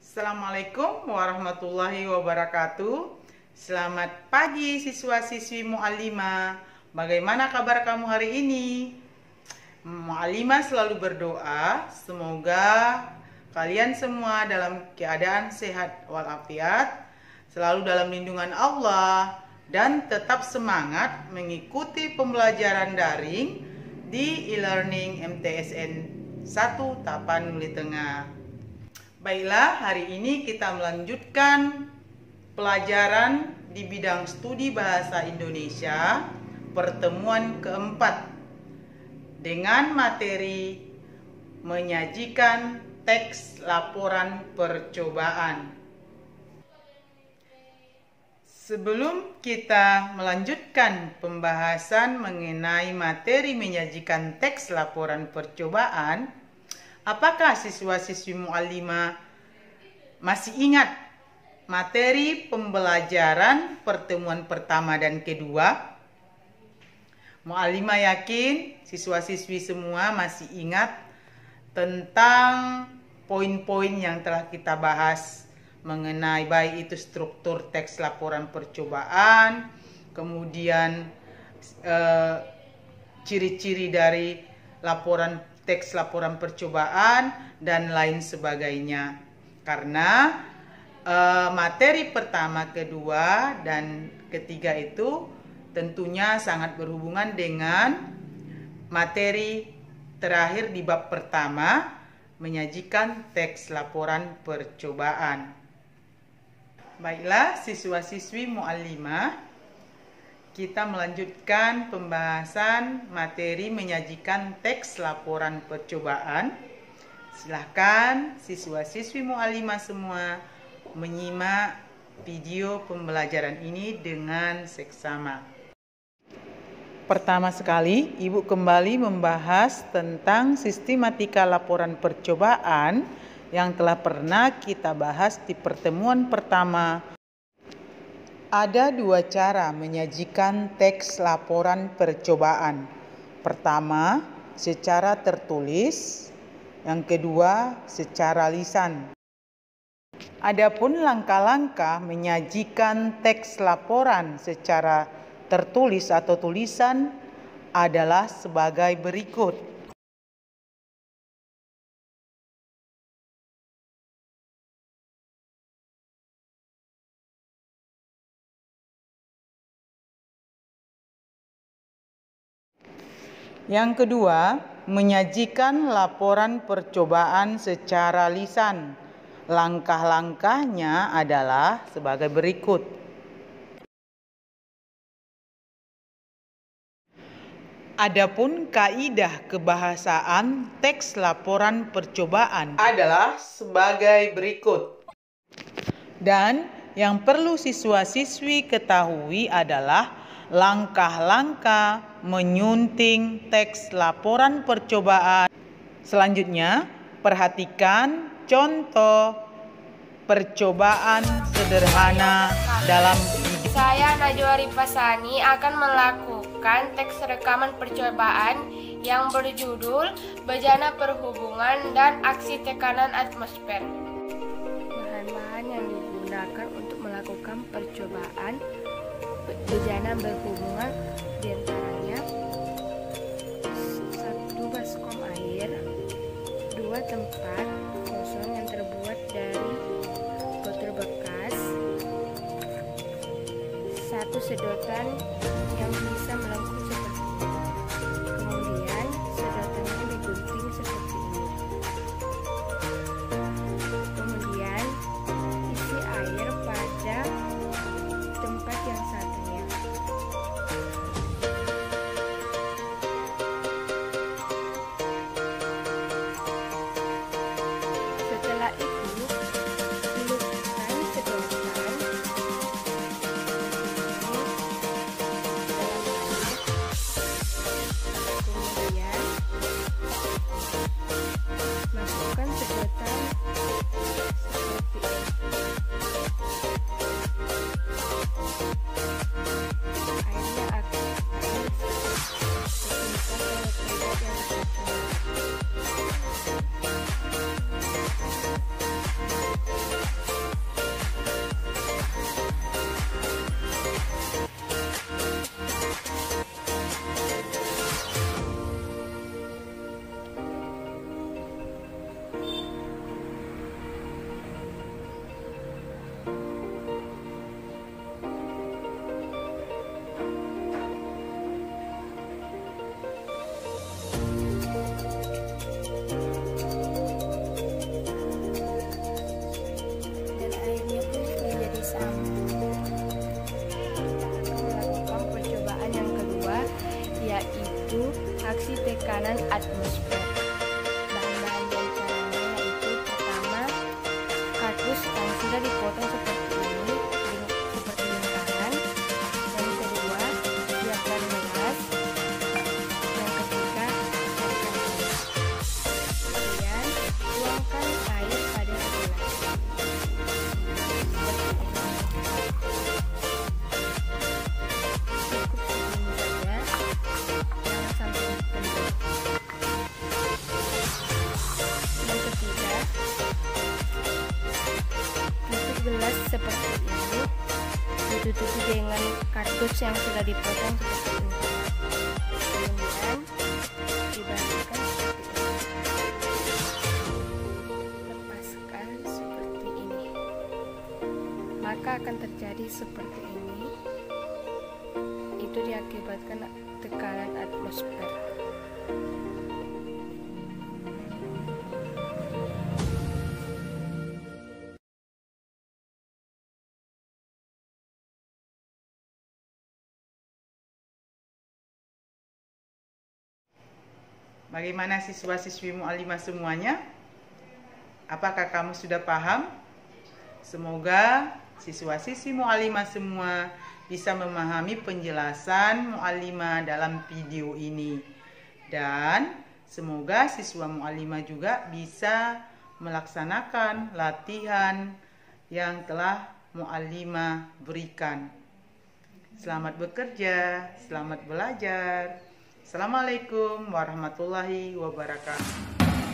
Assalamualaikum warahmatullahi wabarakatuh. Selamat pagi siswa-siswi Mu'allimah. Bagaimana kabar kamu hari ini? Mu'allimah selalu berdoa semoga kalian semua dalam keadaan sehat walafiat, selalu dalam lindungan Allah, dan tetap semangat mengikuti pembelajaran daring di e-learning MTSN 1 Tapanuli Tengah. Baiklah, hari ini kita melanjutkan pelajaran di bidang studi bahasa Indonesia pertemuan keempat dengan materi menyajikan teks laporan percobaan. Sebelum kita melanjutkan pembahasan mengenai materi menyajikan teks laporan percobaan, apakah siswa-siswi Mu'allimah masih ingat materi pembelajaran pertemuan pertama dan kedua? Mu'allimah yakin siswa-siswi semua masih ingat tentang poin-poin yang telah kita bahas mengenai baik itu struktur teks laporan percobaan, kemudian ciri-ciri dari teks laporan percobaan, dan lain sebagainya. Karena materi pertama, kedua, dan ketiga itu tentunya sangat berhubungan dengan materi terakhir di bab pertama, menyajikan teks laporan percobaan. Baiklah siswa-siswi Mu'allimah, kita melanjutkan pembahasan materi menyajikan teks laporan percobaan. Silahkan siswa-siswi Mu'allimah semua menyimak video pembelajaran ini dengan seksama. Pertama sekali, Ibu kembali membahas tentang sistematika laporan percobaan yang telah pernah kita bahas di pertemuan pertama. Ada dua cara menyajikan teks laporan percobaan. Pertama, secara tertulis. Yang kedua, secara lisan. Adapun langkah-langkah menyajikan teks laporan secara tertulis atau tulisan adalah sebagai berikut. Yang kedua, menyajikan laporan percobaan secara lisan. Langkah-langkahnya adalah sebagai berikut. Adapun kaidah kebahasaan teks laporan percobaan adalah sebagai berikut. Dan yang perlu siswa-siswi ketahui adalah langkah-langkah menyunting teks laporan percobaan. Selanjutnya, perhatikan contoh percobaan sederhana dalam video. Saya Najwa Ripasani akan melakukan teks rekaman percobaan yang berjudul Bejana Perhubungan dan Aksi Tekanan Atmosfer. Bahan-bahan yang digunakan untuk melakukan percobaan bejana berhubungan diantaranya 1 baskom air, 2 tempat kosong yang terbuat dari botol bekas, 1 sedotan yang bisa melengkung seperti ini. Kemudian sedotannya digunting seperti ini. Kemudian isi air pada tempat yang satunya. Setelah itu, celupkan sedotan dalam sudah dipotong seperti ini, seperti lingkaran. Yang kedua, siapkan gelas. Yang ketiga, siapkan air. Kemudian tuangkan air pada gelas. Cukup segini saja, jangan sampai kendor. Yang ketiga, tutup gelas seperti ini, ditutupi dengan kardus yang sudah dipotong seperti ini. Kemudian dibalikkan seperti ini, lepaskan seperti ini, maka akan terjadi seperti ini. Itu diakibatkan tekanan atmosfer. Bagaimana siswa-siswi Mu'allimah semuanya? Apakah kamu sudah paham? Semoga siswa-siswi Mu'allimah semua bisa memahami penjelasan Mu'allimah dalam video ini. Dan semoga siswa Mu'allimah juga bisa melaksanakan latihan yang telah Mu'allimah berikan. Selamat bekerja, selamat belajar. Assalamualaikum warahmatullahi wabarakatuh.